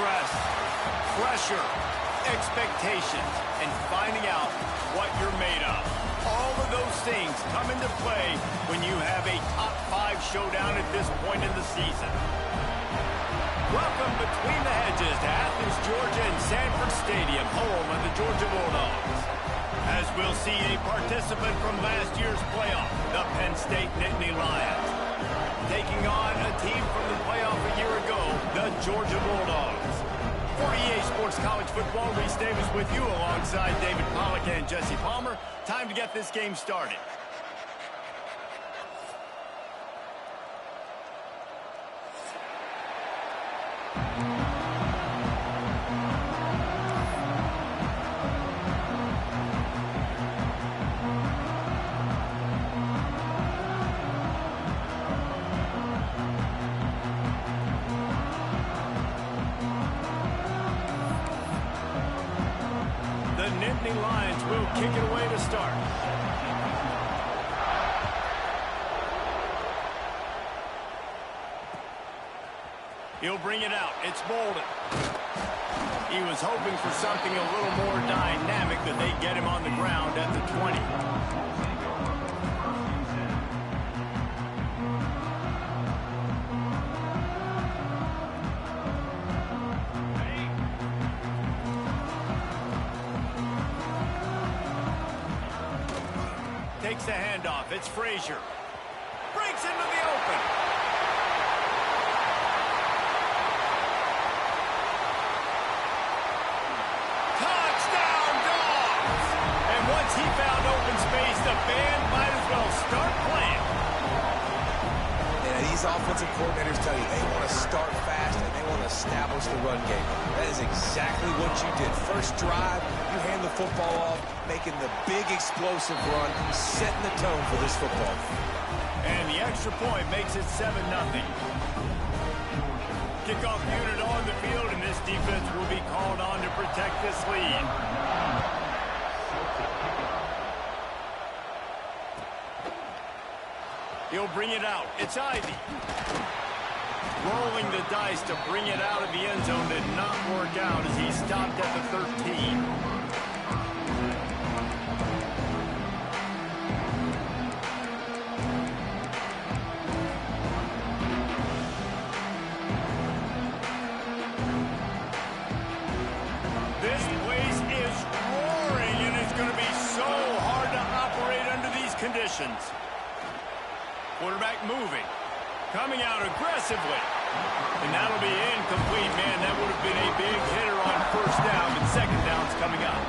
Stress, pressure, expectations, and finding out what you're made of. All of those things come into play when you have a top 5 showdown at this point in the season. Welcome between the hedges to Athens, Georgia and Sanford Stadium, home of the Georgia Bulldogs. As we'll see a participant from last year's playoff, the Penn State Nittany Lions, taking on a team from the playoff a year ago, the Georgia Bulldogs. For EA Sports College Football, Reese Davis with you alongside David Pollack and Jesse Palmer. Time to get this game started. The Lions will kick it away to start. He'll bring it out. It's Bolden. He was hoping for something a little more dynamic, but they get him on the ground at the 20. Takes the handoff. It's Frazier. Breaks into the open. Touchdown, Dogs! And once he found open space, the band might as well start playing. Yeah, these offensive coordinators tell you they want to start fast and they want to establish the run game. That is exactly what you did. First drive, you hand the football off, making the big explosive run, setting the tone for this football. And the extra point makes it 7-0. Kickoff unit on the field, and this defense will be called on to protect this lead. He'll bring it out. It's Ivy. Rolling the dice to bring it out of the end zone did not work out as he stopped at the 13. This place is roaring, and it's going to be so hard to operate under these conditions. Quarterback moving. Coming out aggressively. And that'll be incomplete, man. That would have been a big hitter on first down, but second down's coming up.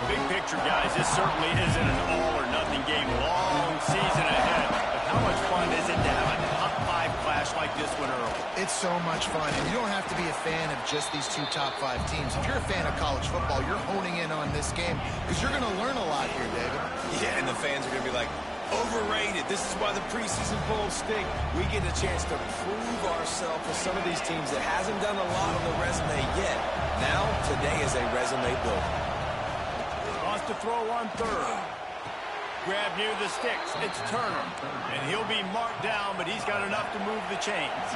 Big picture, guys, this certainly isn't an all-or-nothing game. Long season ahead. But how much fun is it to have a top 5 clash like this one early? It's so much fun, and you don't have to be a fan of just these 2 top 5 teams. If you're a fan of college football, you're honing in on this game because you're going to learn a lot here, David. Yeah, and the fans are going to be like, overrated. This is why the preseason bowls stink. We get a chance to prove ourselves with some of these teams that hasn't done a lot on the resume yet. Now, today is a resume builder. Wants to throw on third. Grab near the sticks. It's Turner. And he'll be marked down, but he's got enough to move the chains.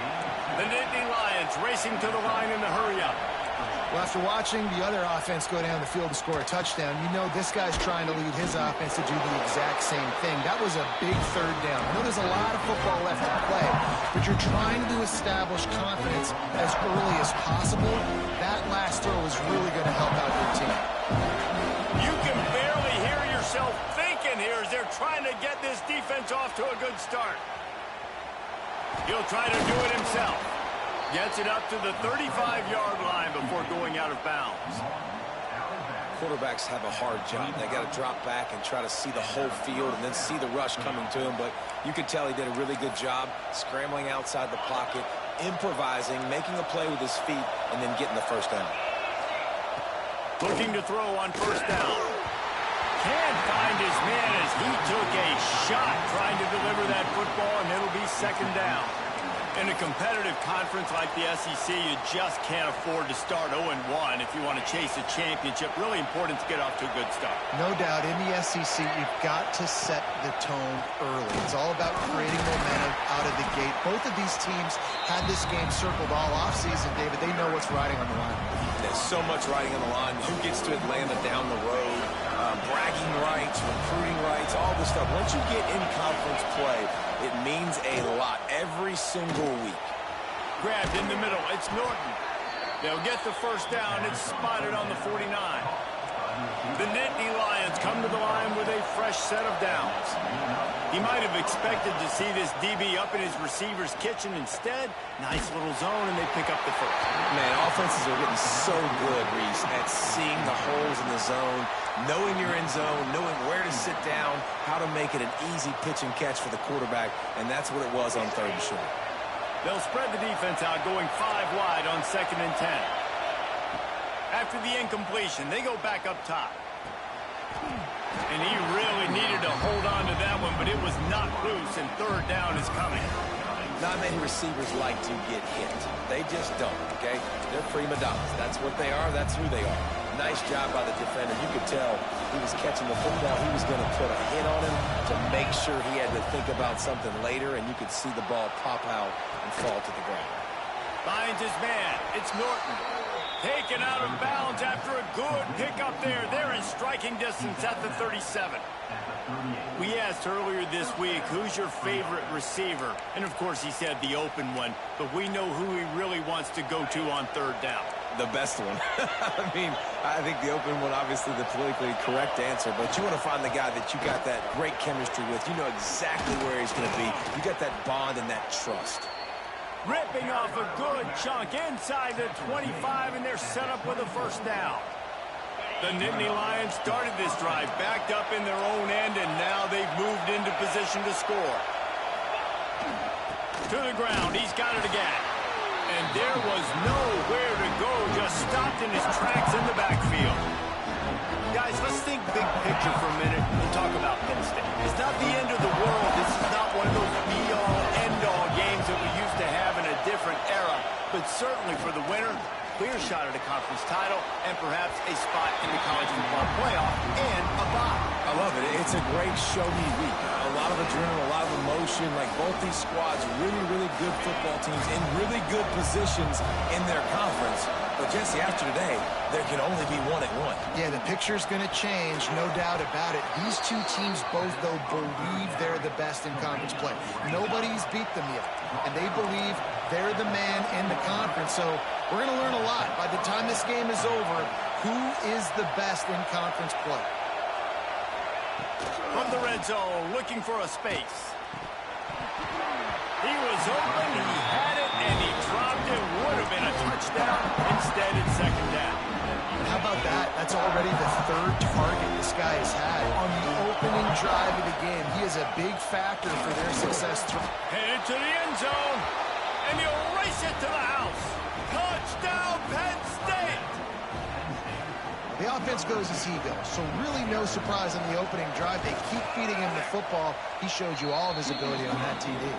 The Nittany Lions racing to the line in the hurry-up. Well, after watching the other offense go down the field to score a touchdown, you know this guy's trying to lead his offense to do the exact same thing. That was a big third down. I know there's a lot of football left to play, but you're trying to establish confidence as early as possible. That last throw is really going to help out your team. You can barely hear yourself thinking here as they're trying to get this defense off to a good start. He'll try to do it himself. Gets it up to the 35-yard line before going out of bounds. Quarterbacks have a hard job. They got to drop back and try to see the whole field and then see the rush coming to him. But you could tell he did a really good job scrambling outside the pocket, improvising, making a play with his feet, and then getting the first down. Looking to throw on first down. Can't find his man as he took a shot trying to deliver that football, and it'll be second down. In a competitive conference like the SEC, you just can't afford to start 0-1 if you want to chase a championship. Really important to get off to a good start. No doubt, in the SEC, you've got to set the tone early. It's all about creating momentum out of the gate. Both of these teams had this game circled all offseason, David. They know what's riding on the line. There's so much riding on the line. Who gets to Atlanta down the road? Bragging rights, recruiting rights, all this stuff. Once you get in conference play, it means a lot every single week. Grabbed in the middle. It's Norton. They'll get the first down. It's spotted on the 49. The Nittany Lions come to the line with a fresh set of downs. He might have expected to see this DB up in his receiver's kitchen. Instead, nice little zone, and they pick up the first. Man, offenses are getting so good, Reese, at seeing the holes in the zone, knowing you're in zone, knowing where to sit down, how to make it an easy pitch and catch for the quarterback, and that's what it was on 3rd and short. They'll spread the defense out, going 5 wide on 2nd and 10. After the incompletion, they go back up top. And he really needed to hold on to that one, but it was not loose, and 3rd down is coming. Not many receivers like to get hit. They just don't, okay? They're prima donnas. That's what they are. That's who they are. Nice job by the defender. You could tell he was catching the football. He was going to put a hit on him to make sure he had to think about something later, and you could see the ball pop out and fall to the ground. Finds his man. It's Norton. Taken out of bounds after a good pickup there. They're in striking distance at the 37. We asked earlier this week, who's your favorite receiver? And, of course, he said the open one. But we know who he really wants to go to on 3rd down. The best one. I mean, I think the open one, obviously the politically correct answer, but you want to find the guy that you got that great chemistry with. You know exactly where he's going to be. You got that bond and that trust. Ripping off a good chunk inside the 25, and they're set up with a first down. The Nittany Lions started this drive backed up in their own end, and now they've moved into position to score. To the ground, he's got it again. And there was nowhere to go, just stopped in his tracks in the backfield. Guys, let's think big picture for a minute and talk about Penn State. It's not the end of the world. This is not one of those be-all, end-all games that we used to have in a different era. But certainly for the winner, clear shot at a conference title and perhaps a spot in the college football playoff and a bye. I love it. It's a great show-me week. A lot of adrenaline, a lot of emotion. Like both these squads, really, really good football teams in really good positions in their conference. But, Jesse, after today, there can only be one at one. Yeah, the picture's going to change, no doubt about it. These two teams both, though, believe they're the best in conference play. Nobody's beat them yet, and they believe they're the man in the conference. So we're going to learn a lot. By the time this game is over, who is the best in conference play? From the red zone, looking for a space. He was open, he had it, and he dropped it. Would have been a touchdown. Instead, it's 2nd down. And how about that? That's already the 3rd target this guy has had on the opening drive of the game. He is a big factor for their success. Headed to the end zone, and he'll race it to the house. Touchdown, Penn State! The offense goes as he goes, so really no surprise on the opening drive. They keep feeding him the football. He showed you all of his ability on that TD.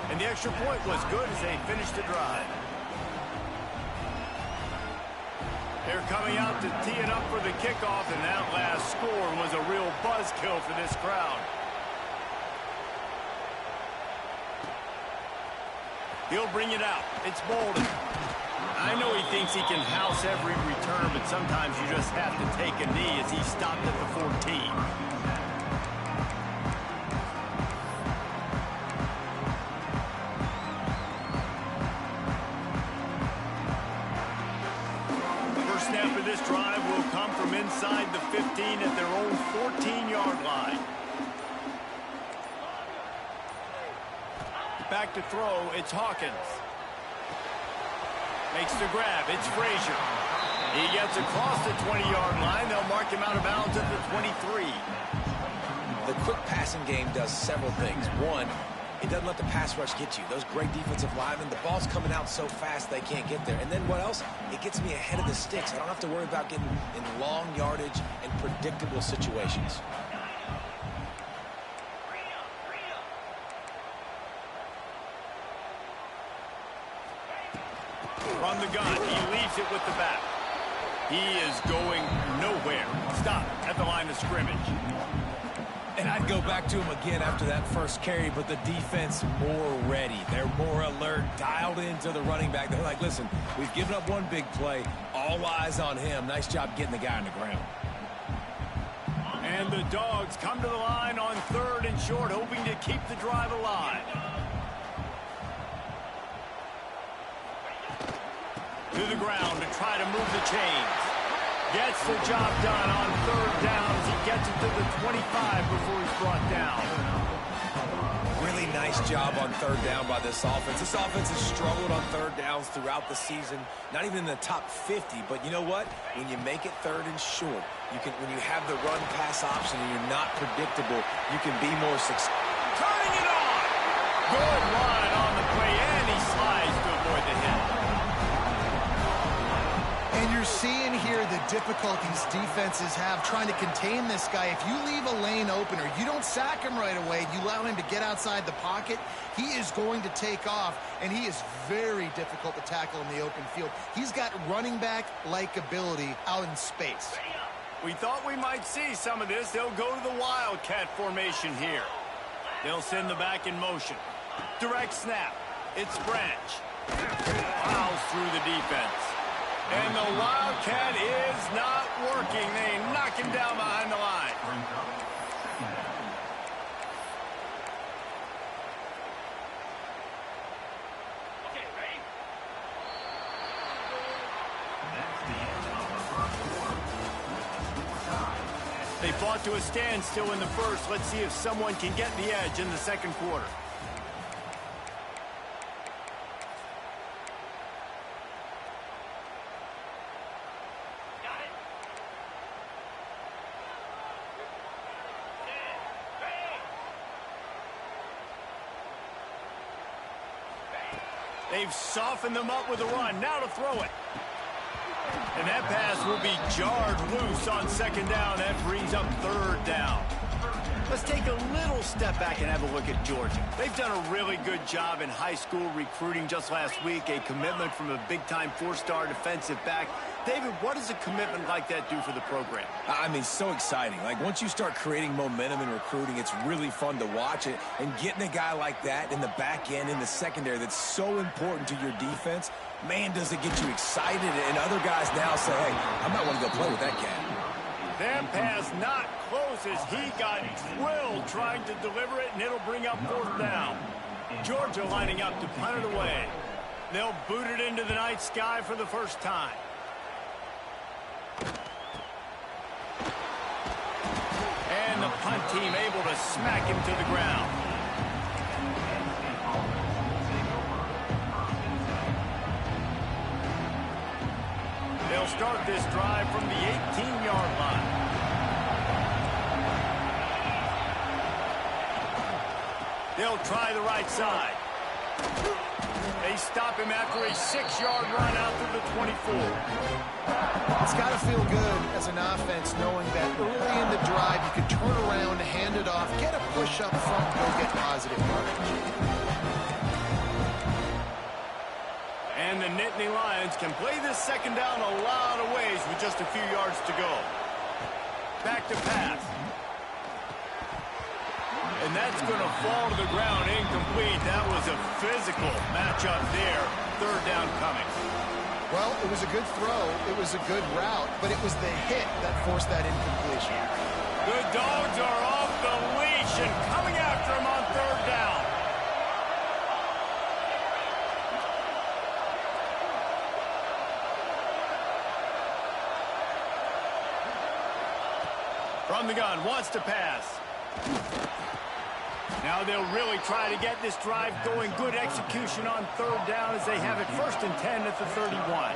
And the extra point was good as they finished the drive. They're coming out to tee it up for the kickoff, and that last score was a real buzzkill for this crowd. He'll bring it out. It's Bolden. I know he thinks he can house every return, but sometimes you just have to take a knee as he stopped at the 14. First snap of this drive will come from inside the 15 at their own 14-yard line. Back to throw, it's Hawkins. Makes the grab, it's Frazier. He gets across the 20-yard line. They'll mark him out of bounds at the 23. The quick passing game does several things. One, it doesn't let the pass rush get you. Those great defensive linemen, the ball's coming out so fast they can't get there. And then what else? It gets me ahead of the sticks. I don't have to worry about getting in long yardage and predictable situations. From the gun, he leaves it with the back. He is going nowhere. Stop at the line of scrimmage. And I'd go back to him again after that first carry, but the defense more ready. They're more alert, dialed into the running back. They're like, listen, we've given up one big play. All eyes on him. Nice job getting the guy on the ground. And the Dogs come to the line on 3rd and short, hoping to keep the drive alive. To the ground to try to move the chains. Gets the job done on 3rd down as he gets it to the 25 before he's brought down. Really nice job on 3rd down by this offense. This offense has struggled on 3rd downs throughout the season. Not even in the top 50, but you know what? When you make it 3rd and short, when you have the run-pass option and you're not predictable, you can be more successful. Turning it on! Good run on the play, and he slides to avoid the hit. And you're seeing here the difficulties defenses have trying to contain this guy. If you leave a lane open or you don't sack him right away, you allow him to get outside the pocket, he is going to take off, and he is very difficult to tackle in the open field. He's got running back-like ability out in space. We thought we might see some of this. They'll go to the Wildcat formation here. They'll send the back in motion. Direct snap. It's Branch. Fouls through the defense. And the Wildcat is not working. They knock him down behind the line. Okay, ready? They fought to a standstill in the first. Let's see if someone can get the edge in the second quarter. They've softened them up with a run. Now to throw it. And that pass will be jarred loose on 2nd down. That brings up 3rd down. Let's take a little step back and have a look at Georgia. They've done a really good job in high school recruiting just last week. A commitment from a big-time 4-star defensive back. David, what does a commitment like that do for the program? I mean, so exciting. Like, once you start creating momentum in recruiting, it's really fun to watch it. And getting a guy like that in the back end, in the secondary, that's so important to your defense, man, does it get you excited. And other guys now say, hey, I might want to go play with that cat. That pass not close as he got drilled trying to deliver it, and it'll bring up 4th down. Georgia lining up to punt it away. They'll boot it into the night sky for the first time. And the punt team able to smack him to the ground. They'll start this drive from the 18-yard line. They'll try the right side. They stop him after a 6-yard run out to the 24. It's got to feel good as an offense knowing that early in the drive you can turn around, hand it off, get a push up front, go get positive yardage. And the Nittany Lions can play this 2nd down a lot of ways with just a few yards to go. Back to pass. And that's going to fall to the ground incomplete. That was a physical matchup there. 3rd down coming. Well, it was a good throw. It was a good route, but it was the hit that forced that incompletion. The Dogs are off the leash and coming after him on 3rd down. From the gun, wants to pass. Now they'll really try to get this drive going. Good execution on 3rd down as they have it 1st and 10 at the 31.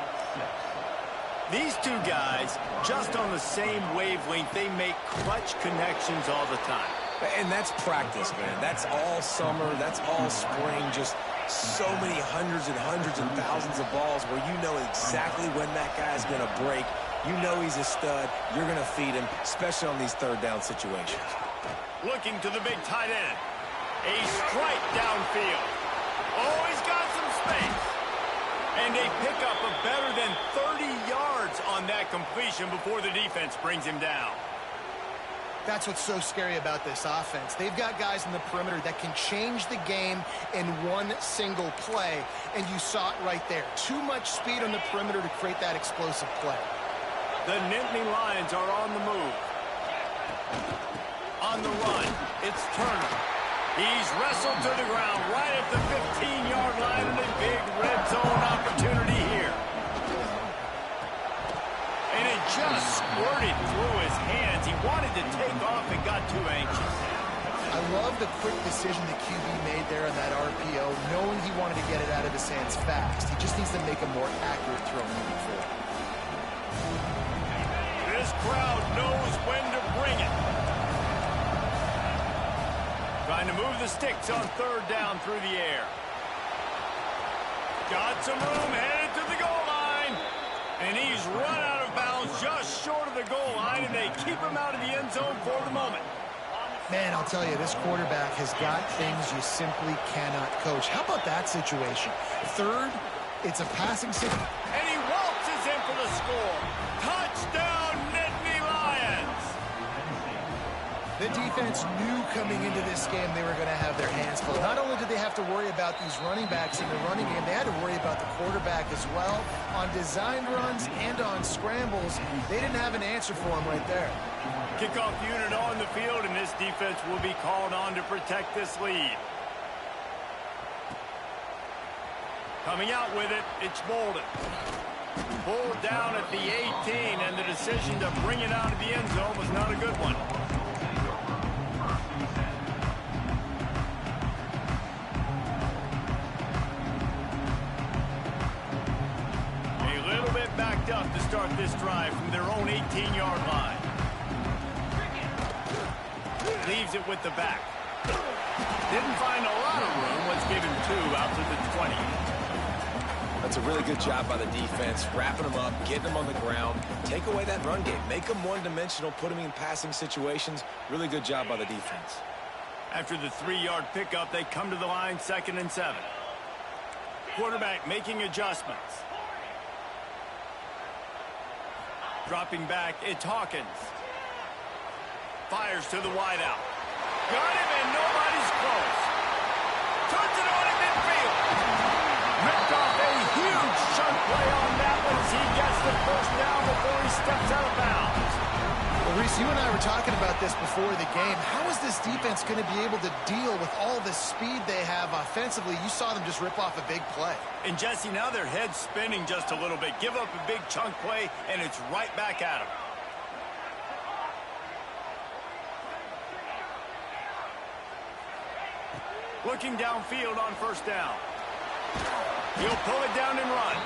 These two guys, just on the same wavelength, they make clutch connections all the time. And that's practice, man. That's all summer. That's all spring. Just so many hundreds and thousands of balls where you know exactly when that guy's going to break. You know he's a stud. You're going to feed him, especially on these 3rd down situations. Looking to the big tight end. A strike downfield. Oh, he's got some space. And they pick up a better than 30 yards on that completion before the defense brings him down. That's what's so scary about this offense. They've got guys in the perimeter that can change the game in one single play, and you saw it right there. Too much speed on the perimeter to create that explosive play. The Nittany Lions are on the move. On the run, it's Turner. He's wrestled to the ground right at the 15-yard line, and a big red zone opportunity here. And it just squirted through his hands. He wanted to take off and got too anxious. I love the quick decision the QB made there on that RPO, knowing he wanted to get it out of his hands fast. He just needs to make a more accurate throw moving forward. This crowd knows when to bring it. Trying to move the sticks on third down through the air. Got some room, headed to the goal line. And he's run out of bounds just short of the goal line, and they keep him out of the end zone for the moment. Man, I'll tell you, this quarterback has got things you simply cannot coach. How about that situation? Third, it's a passing situation. And he waltzes in for the score. Touchdown, Nittany Lions! The defense knew coming into this game they were going to have their hands full. Not only did they have to worry about these running backs in the running game, they had to worry about the quarterback as well. On designed runs and on scrambles, they didn't have an answer for him right there. Kickoff unit on the field, and this defense will be called on to protect this lead. Coming out with it, it's Bolden. Pulled down at the 18, and the decision to bring it out of the end zone was not a good one. Backed up to start this drive from their own 18-yard line. Leaves it with the back. Didn't find a lot of room. Was given 2 out to the 20. That's a really good job by the defense, wrapping them up, getting them on the ground. Take away that run game. Make them one-dimensional, put them in passing situations. Really good job by the defense. After the 3-yard pickup, they come to the line 2nd and 7. Quarterback making adjustments. Dropping back, it's Hawkins. Fires to the wideout. Got him, and nobody's close. Turns it on at midfield. Ripped off a huge chunk play on that one as he gets the first down before he steps out of bounds. Well, Reese, you and I were talking about this before the game. How is this defense going to be able to deal with all the speed they have offensively? You saw them just rip off a big play. And, Jesse, now their head's spinning just a little bit. Give up a big chunk play, and it's right back at them. Looking downfield on first down. He'll pull it down and run.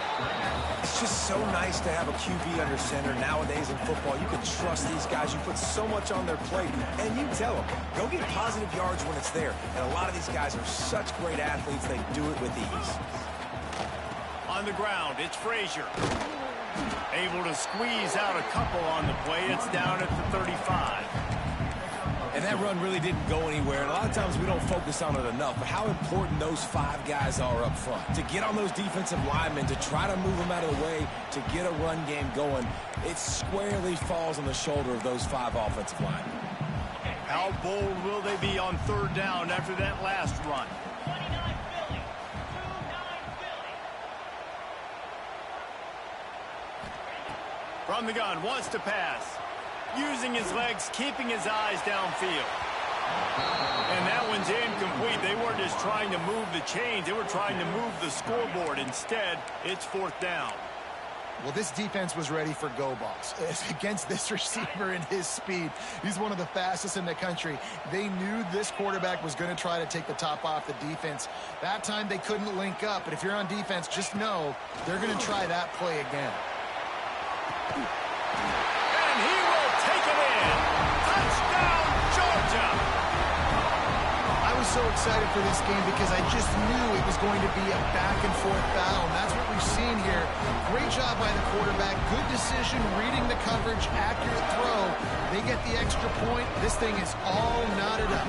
It's just so nice to have a QB under center. Nowadays in football, you can trust these guys. You put so much on their plate, and you tell them, go get positive yards when it's there. And a lot of these guys are such great athletes, they do it with ease. On the ground, it's Frazier. Able to squeeze out a couple on the play. It's down at the 35. And that run really didn't go anywhere. And a lot of times we don't focus on it enough. But how important those 5 guys are up front. To get on those defensive linemen, to try to move them out of the way, to get a run game going, it squarely falls on the shoulder of those 5 offensive linemen. How bold will they be on third down after that last run? From the gun, wants to pass. Using his legs, keeping his eyes downfield. And that one's incomplete. They weren't just trying to move the chains. They were trying to move the scoreboard. Instead, it's 4th down. Well, this defense was ready for go balls. Against this receiver and his speed, he's one of the fastest in the country. They knew this quarterback was going to try to take the top off the defense. That time they couldn't link up, but if you're on defense, just know they're going to try that play again. And he will take it in. Touchdown, Georgia! I was so excited for this game because I just knew it was going to be a back-and-forth battle, and that's what we've seen here. Great job by the quarterback. Good decision, reading the coverage, accurate throw. They get the extra point. This thing is all knotted up.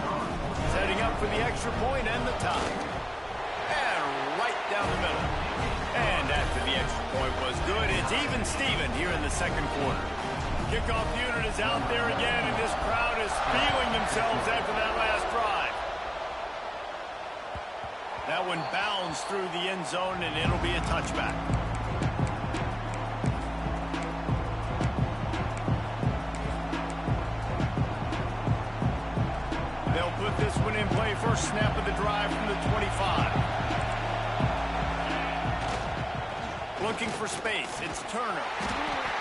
Setting up for the extra point and the tie. And right down the middle. And at the the extra point was good. It's even Steven here in the second quarter. Kickoff unit is out there again, and this crowd is feeling themselves after that last drive. That one bounds through the end zone, and it'll be a touchback. They'll put this one in play. First snap of the drive from the 25. Looking for space. It's Turner.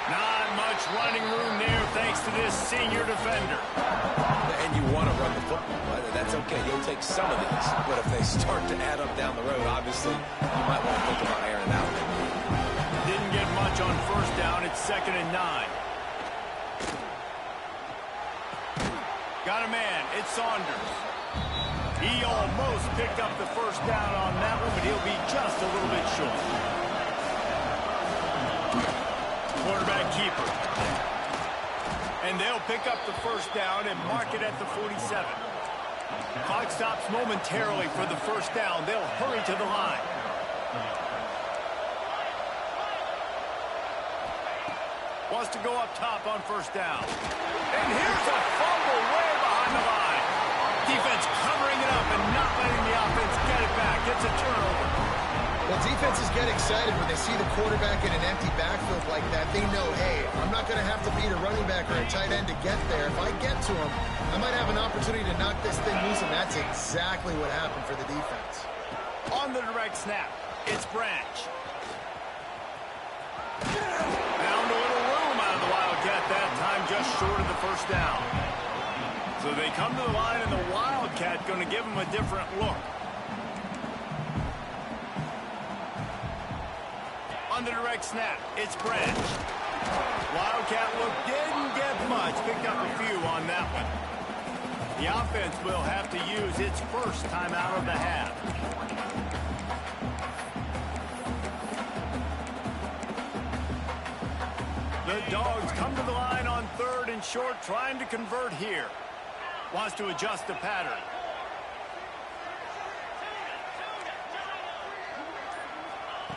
Not much running room there thanks to this senior defender. And you want to run the football. That's okay. You'll take some of these. But if they start to add up down the road, obviously, you might want to think about airing it out. Didn't get much on first down. It's 2nd and 9. Got a man. It's Saunders. He almost picked up the first down on that one, but he'll be just a little bit short. Quarterback keeper. And they'll pick up the first down and mark it at the 47. Clock stops momentarily for the first down. They'll hurry to the line. Wants to go up top on first down. And here's a fumble way behind the line. Defense covering it up and not letting the offense get it back. It's a turnover. Well, defenses get excited when they see the quarterback in an empty backfield like that. They know, hey, I'm not going to have to beat a running back or a tight end to get there. If I get to him, I might have an opportunity to knock this thing loose, and that's exactly what happened for the defense. On the direct snap, it's Branch. Found a little room out of the Wildcat that time, just short of the first down. So they come to the line, and the Wildcat going to give them a different look. On the direct snap, it's Branch. Wildcat look didn't get much. Picked up a few on that one. The offense will have to use its first timeout of the half. The Dogs come to the line on 3rd and short, trying to convert here. Wants to adjust the pattern.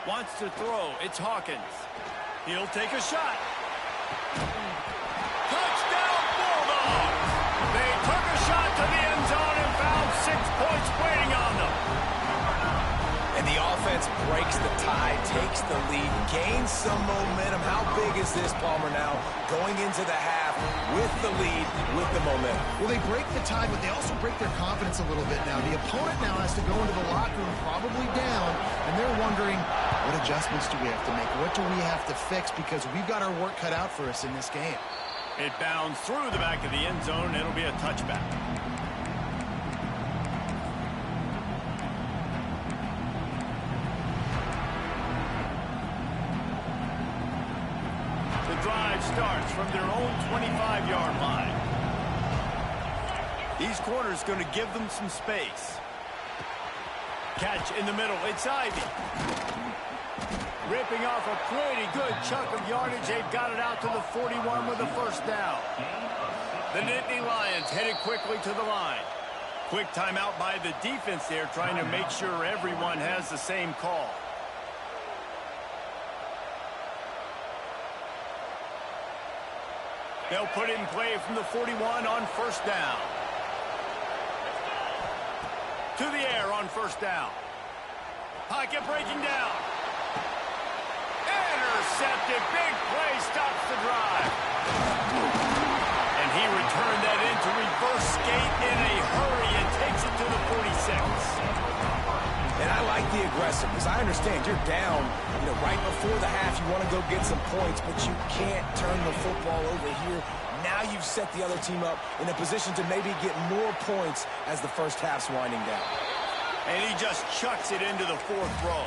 Wants to throw. It's Hawkins. He'll take a shot. Touchdown, Bulldogs! They took a shot to the end zone and found 6 points waiting on them. And the offense breaks the tie, takes the lead, gains some momentum. How big is this, Palmer, now? Going into the half with the lead, with the momentum. Well, they break the tie, but they also break their confidence a little bit now. The opponent now has to go into the locker room probably down, and they're wondering, what adjustments do we have to make? What do we have to fix? Because we've got our work cut out for us in this game. It bounds through the back of the end zone. It'll be a touchback. The drive starts from their own 25-yard line. These corners going to give them some space. Catch in the middle. It's Ivy. Ripping off a pretty good chunk of yardage. They've got it out to the 41 with the first down. The Nittany Lions headed quickly to the line. Quick timeout by the defense there, trying to make sure everyone has the same call. They'll put it in play from the 41 on first down. To the air on first down. Pocket breaking down. Intercepted. Big play stops the drive. And he returned that into reverse skate in a hurry and takes it to the 46. And I like the aggressiveness. I understand you're down, right before the half. You want to go get some points, but you can't turn the football over here. Now you've set the other team up in a position to maybe get more points as the first half's winding down. And he just chucks it into the 4th row.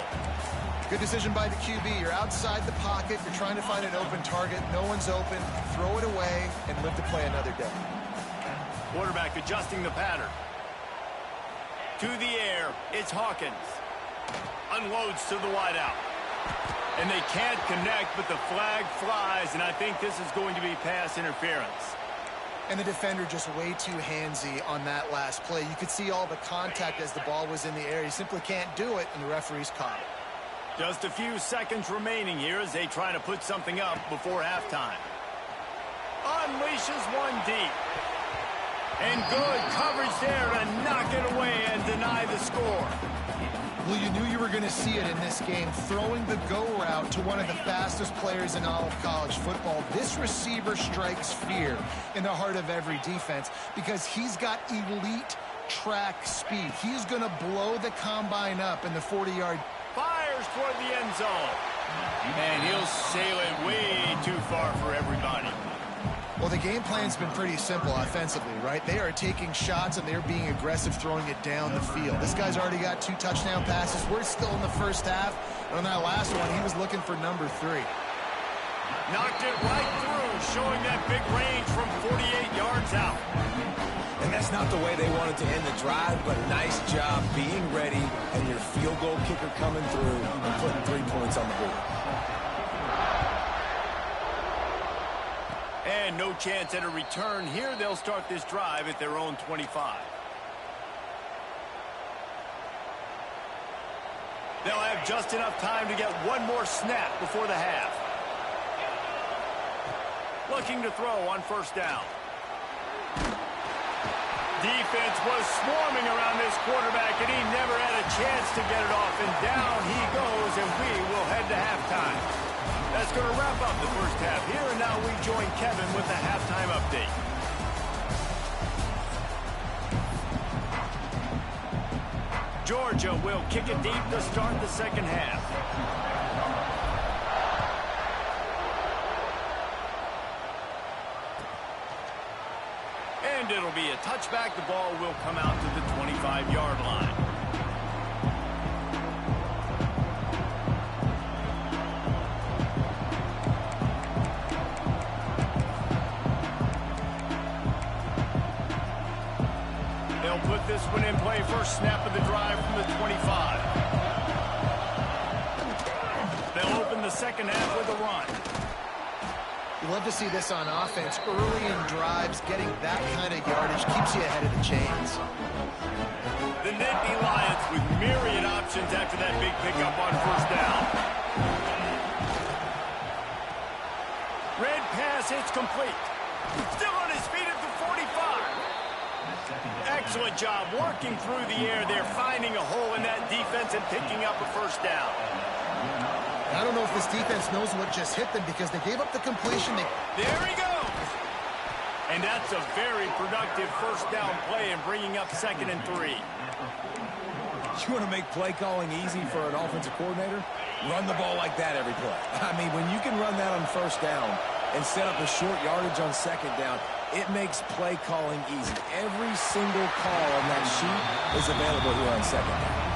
Good decision by the QB. You're outside the pocket. You're trying to find an open target. No one's open. Throw it away and live to play another day. Quarterback adjusting the pattern. To the air, it's Hawkins. Unloads to the wideout. And they can't connect, but the flag flies, and I think this is going to be pass interference. And the defender just way too handsy on that last play. You could see all the contact as the ball was in the air. He simply can't do it, and the referee's caught it. Just a few seconds remaining here as they try to put something up before halftime. Unleashes one deep. And good coverage there to knock it away and deny the score. Well, you knew you were going to see it in this game. Throwing the go route to one of the fastest players in all of college football. This receiver strikes fear in the heart of every defense because he's got elite track speed. He's going to blow the combine up in the 40-yard. Fires toward the end zone. And he'll sail it way too far for everybody. Well, the game plan's been pretty simple offensively, right? They are taking shots, and they're being aggressive throwing it down the field. This guy's already got 2 touchdown passes. We're still in the first half. And on that last one, he was looking for number 3. Knocked it right through, showing that big range from 48 yards out. And that's not the way they wanted to end the drive, but nice job being ready and your field goal kicker coming through and putting 3 points on the board. And no chance at a return here. They'll start this drive at their own 25. They'll have just enough time to get one more snap before the half. Looking to throw on first down. Defense was swarming around this quarterback, and he never had a chance to get it off. And down he goes, and we will head to halftime. That's going to wrap up the first half here, and now we join Kevin with the halftime update. Georgia will kick it deep to start the second half. And it'll be a touchback. The ball will come out to the 25-yard line. They'll put this one in play. First snap of the drive from the 25. They'll open the second half with a run. You love to see this on offense. Early in drives, getting that kind of yardage keeps you ahead of the chains. The Nittany Lions with myriad options after that big pickup on first down. Red pass, it's complete. Still on his feet at the 45. Excellent job working through the air there, finding a hole in that defense and picking up a first down. I don't know if this defense knows what just hit them because they gave up the completion. There he goes. And that's a very productive first down play and bringing up 2nd and 3. You want to make play calling easy for an offensive coordinator? Run the ball like that every play. I mean, when you can run that on first down and set up a short yardage on second down, it makes play calling easy. Every single call on that sheet is available here on second down.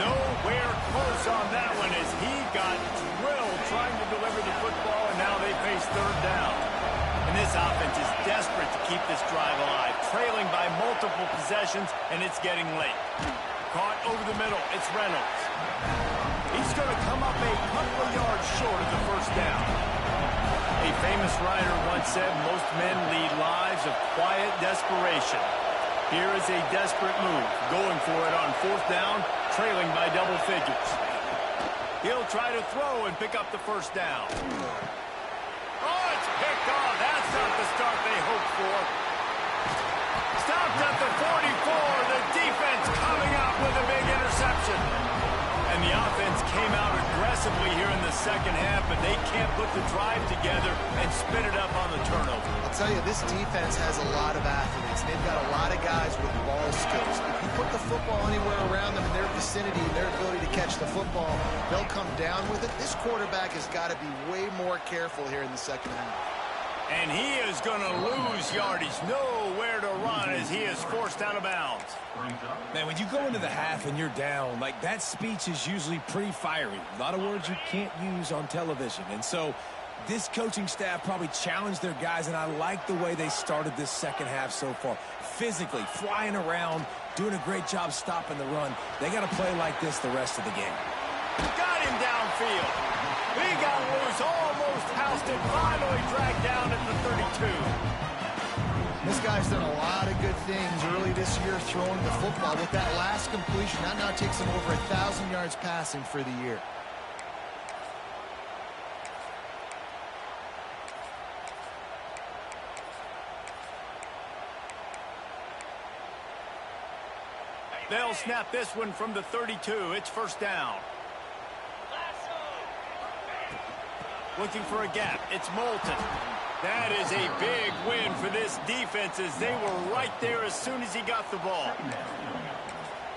Nowhere close on that one as he got drilled trying to deliver the football, and now they face third down. And this offense is desperate to keep this drive alive, trailing by multiple possessions, and it's getting late. Caught over the middle, it's Reynolds. He's going to come up a couple of yards short of the first down. A famous writer once said, most men lead lives of quiet desperation. Here is a desperate move, going for it on fourth down, trailing by double figures. He'll try to throw and pick up the first down. Oh, it's picked off. That's not the start they hoped for. Stopped at the 44. The defense coming out with a big interception. And the offense came out aggressively here in the second half, but they can't put the drive together and spin it up on the turnover. I'll tell you, this defense has a lot of athletes. They've got a lot of guys with ball skills. If you put the football anywhere around them in their vicinity, their ability to catch the football, they'll come down with it. This quarterback has got to be way more careful here in the second half. And he is going to lose yardage. Nowhere to run as he is forced out of bounds. Man, when you go into the half and you're down, like that speech is usually pretty fiery. A lot of words you can't use on television. And so this coaching staff probably challenged their guys, and I like the way they started this second half so far. Physically, flying around, doing a great job stopping the run. They got to play like this the rest of the game. Got him downfield. He got loose, almost housed it, finally dragged down at the 32. This guy's done a lot of good things early this year throwing the football. With that last completion, that now takes him over 1,000 yards passing for the year. They'll snap this one from the 32. It's first down. Looking for a gap. It's Moulton. That is a big win for this defense as they were right there as soon as he got the ball.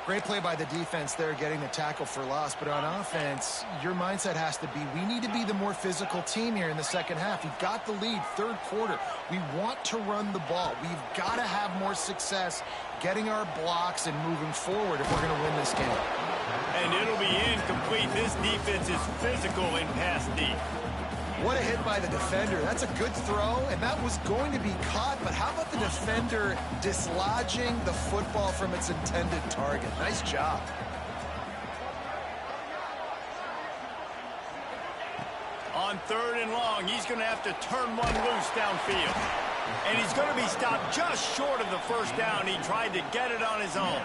Great play by the defense there, getting the tackle for loss. But on offense, your mindset has to be, we need to be the more physical team here in the second half. We've got the lead, third quarter. We want to run the ball. We've got to have more success getting our blocks and moving forward if we're going to win this game. And it'll be incomplete. This defense is physical in pass deep. What a hit by the defender. That's a good throw, and that was going to be caught. But how about the defender dislodging the football from its intended target? Nice job. On third and long, he's going to have to turn one loose downfield. And he's going to be stopped just short of the first down. He tried to get it on his own.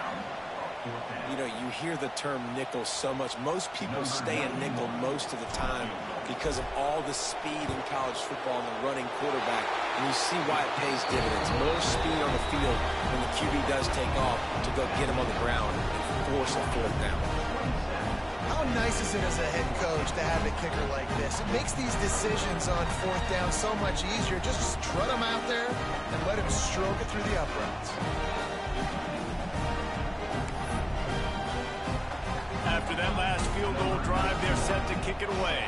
You know, you hear the term nickel so much. Most people stay in nickel most of the time because of all the speed in college football and the running quarterback. And you see why it pays dividends. More speed on the field when the QB does take off to go get him on the ground and force a fourth down. How nice is it as a head coach to have a kicker like this? It makes these decisions on fourth down so much easier. Just strut him out there and let him stroke it through the uprights. After that last field goal drive, they're set to kick it away.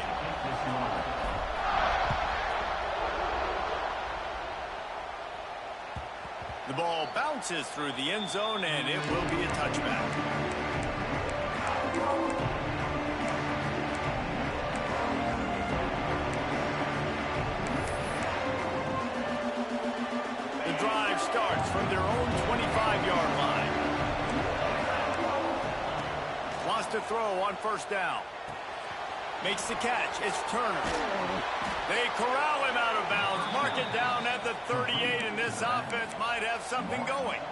The ball bounces through the end zone, and it will be a touchback. The drive starts from their own 25-yard line. Wants to throw on first down. Makes the catch. It's Turner. They corral him out of bounds. Mark it down at the 38, and this offense might have something going.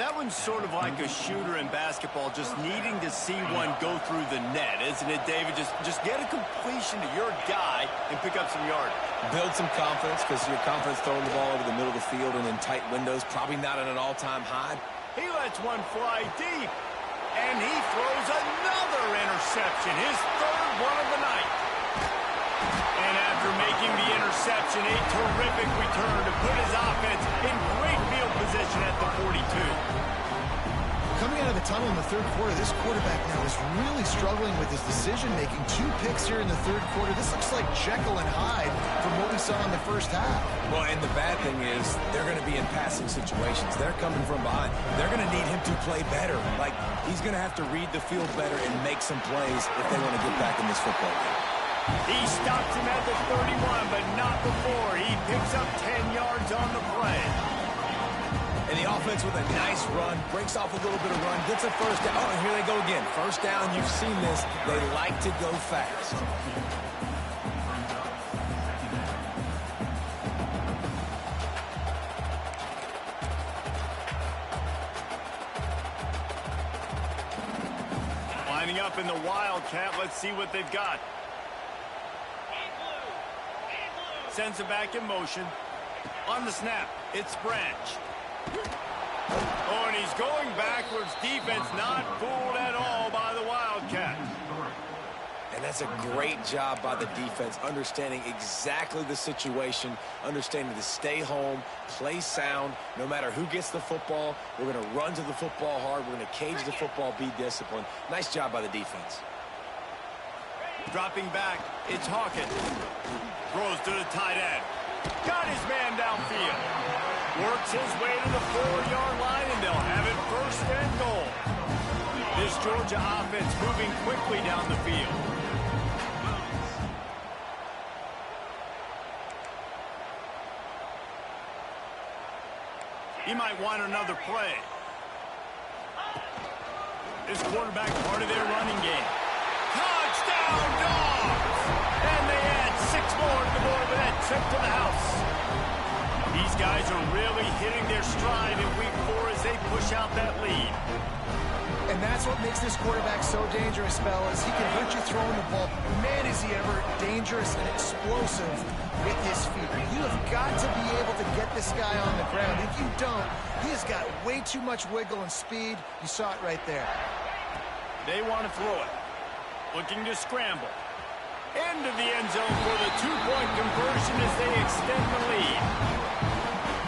That one's sort of like a shooter in basketball, just needing to see one go through the net, isn't it, David? Just get a completion to your guy and pick up some yardage. Build some confidence, because your confidence throwing the ball over the middle of the field and in tight windows, probably not at an all-time high. He lets one fly deep. And he throws another interception, his third one of the night. And after making the interception, a terrific return to put his offense in great field position at the 42. Coming out of the tunnel in the third quarter, this quarterback now is really struggling with his decision-making. 2 picks here in the third quarter. This looks like Jekyll and Hyde from what we saw in the first half. Well, and the bad thing is they're going to be in passing situations. They're coming from behind. They're going to need him to play better. Like, he's going to have to read the field better and make some plays if they want to get back in this football game. He stops him at the 31, but not before. He picks up 10 yards on the play. And the offense with a nice run, breaks off a little bit of run, gets a first down. Oh, and here they go again. First down, you've seen this. They like to go fast. Lining up in the Wildcat. Let's see what they've got. Sends it back in motion. On the snap, it's Branch. Oh, and he's going backwards. Defense not fooled at all by the Wildcat. And that's a great job by the defense, understanding exactly the situation, understanding to stay home, play sound. No matter who gets the football, we're going to run to the football hard. We're going to cage the football, be disciplined. Nice job by the defense. Dropping back, it's Hawkins. Throws to the tight end. Got his man downfield. Works his way to the 4-yard line, and they'll have it first and goal. This Georgia offense moving quickly down the field. He might want another play. This quarterback part of their running game. Touchdown, Dogs! And they add 6 more to the board with that trip to the house. These guys are really hitting their stride in week 4 as they push out that lead. And that's what makes this quarterback so dangerous, fellas. He can hurt you throwing the ball. Man, is he ever dangerous and explosive with his feet. You have got to be able to get this guy on the ground. If you don't, he has got way too much wiggle and speed. You saw it right there. They want to throw it. Looking to scramble. Into the end zone for the two-point conversion as they extend the lead.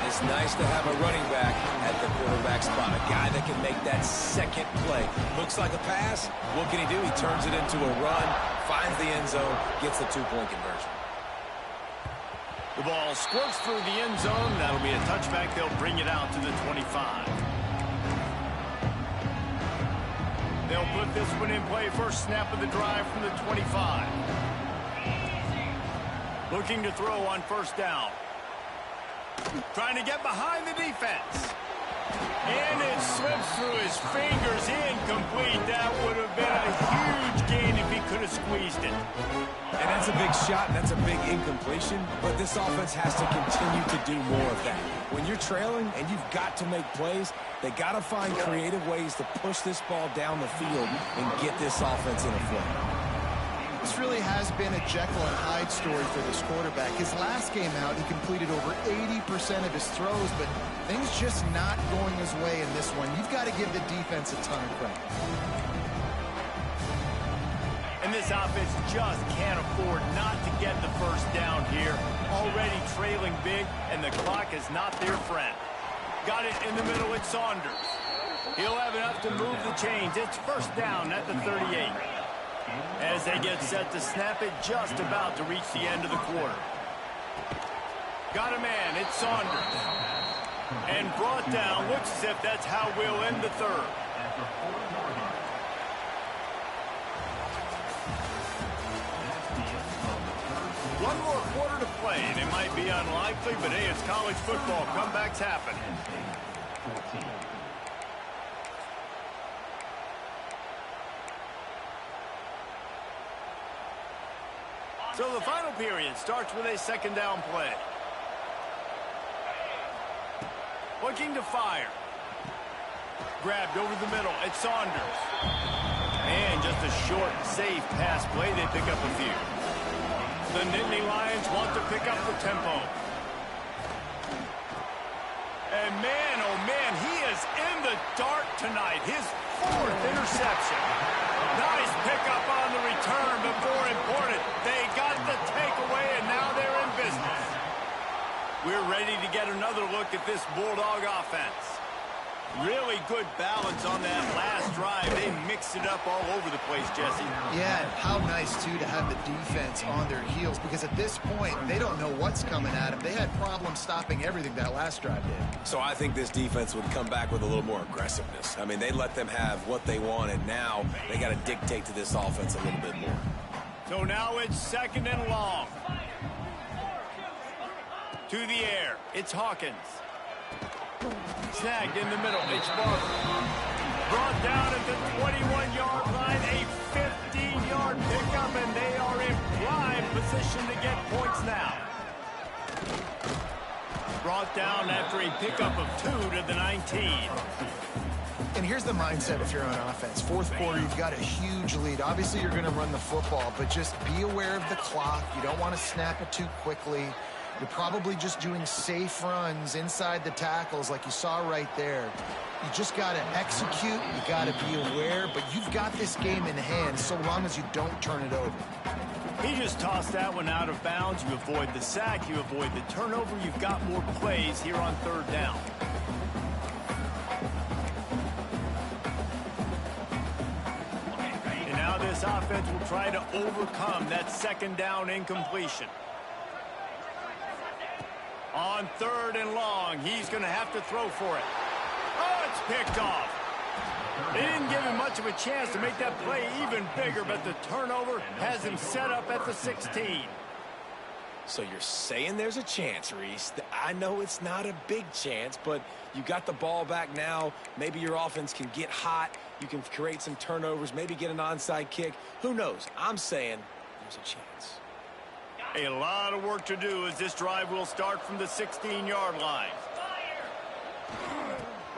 It's nice to have a running back at the quarterback spot, a guy that can make that second play. Looks like a pass. What can he do? He turns it into a run, finds the end zone, gets the two-point conversion. The ball squirts through the end zone. That'll be a touchback. They'll bring it out to the 25. They'll put this one in play. First snap of the drive from the 25. Looking to throw on first down. Trying to get behind the defense. And it slips through his fingers. Incomplete. That would have been a huge gain if he could have squeezed it. And that's a big shot. That's a big incompletion. But this offense has to continue to do more of that. When you're trailing and you've got to make plays, they got to find creative ways to push this ball down the field and get this offense in a flow. This really has been a Jekyll and Hyde story for this quarterback. His last game out, he completed over 80% of his throws, but things just not going his way in this one. You've got to give the defense a ton of credit. And this offense just can't afford not to get the first down here. Already trailing big, and the clock is not their friend. Got it in the middle with Saunders. He'll have enough to move the chains. It's first down at the 38. As they get set to snap it, just about to reach the end of the quarter. Got a man, it's Saunders. And brought down, looks as if that's how we'll end the third. One more quarter to play, and it might be unlikely, but hey, it's college football. Comebacks happen. So the final period starts with a second down play. Looking to fire. Grabbed over the middle. It's Saunders. And just a short, safe pass play. They pick up a few. The Nittany Lions want to pick up the tempo. And man, oh man, he is in the dark tonight. His fourth interception. Nice pickup on the return, but more important, they got the takeaway, and now they're in business. We're ready to get another look at this Bulldog offense. Really good balance on that last drive. They mixed it up all over the place, Jesse. Yeah, and how nice, too, to have the defense on their heels, because at this point, they don't know what's coming at them. They had problems stopping everything that last drive did. So I think this defense would come back with a little more aggressiveness. I mean, they let them have what they wanted. Now they got to dictate to this offense a little bit more. So now it's second and long. To the air, it's Hawkins. Snagged in the middle, it's Barber. Brought down at the 21-yard line, a 15-yard pickup, and they are in prime position to get points now. Brought down after a pickup of 2 to the 19. And here's the mindset if you're on offense. Fourth quarter, you've got a huge lead. Obviously, you're going to run the football, but just be aware of the clock. You don't want to snap it too quickly. You're probably just doing safe runs inside the tackles like you saw right there. You just got to execute. You got to be aware, but you've got this game in hand so long as you don't turn it over. He just tossed that one out of bounds. You avoid the sack. You avoid the turnover. You've got more plays here on third down. And now this offense will try to overcome that second down incompletion. On third and long, he's going to have to throw for it. Oh, it's picked off. They didn't give him much of a chance to make that play even bigger, but the turnover has him set up at the 16. So you're saying there's a chance, Reese. I know it's not a big chance, but you got the ball back now. Maybe your offense can get hot. You can create some turnovers, maybe get an onside kick. Who knows? I'm saying there's a chance. A lot of work to do as this drive will start from the 16-yard line.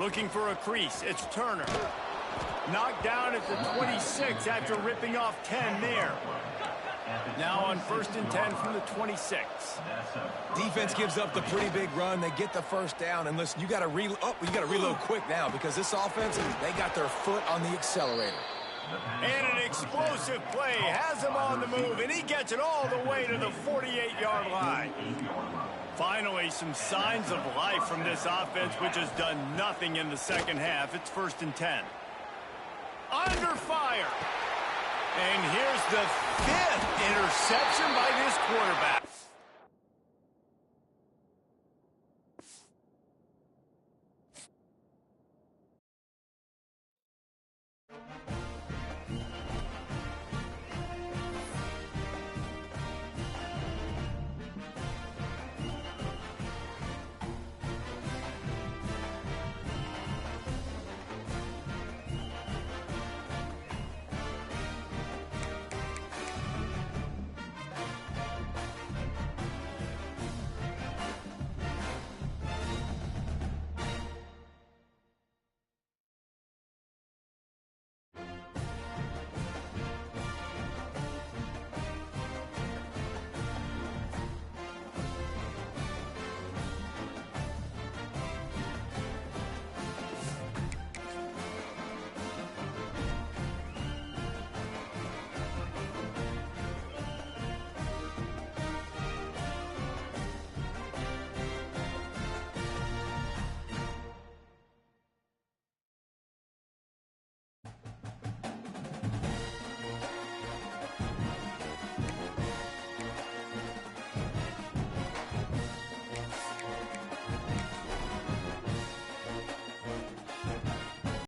Looking for a crease. It's Turner. Knocked down at the 26 after ripping off 10 there. Now on 1st and 10 from the 26. Defense gives up the pretty big run. They get the first down. And listen, you got to reload quick now because this offense, they got their foot on the accelerator. And an explosive play has him on the move, and he gets it all the way to the 48-yard line. Finally, some signs of life from this offense, which has done nothing in the second half. It's 1st and 10. Under fire. And here's the 5th interception by this quarterback.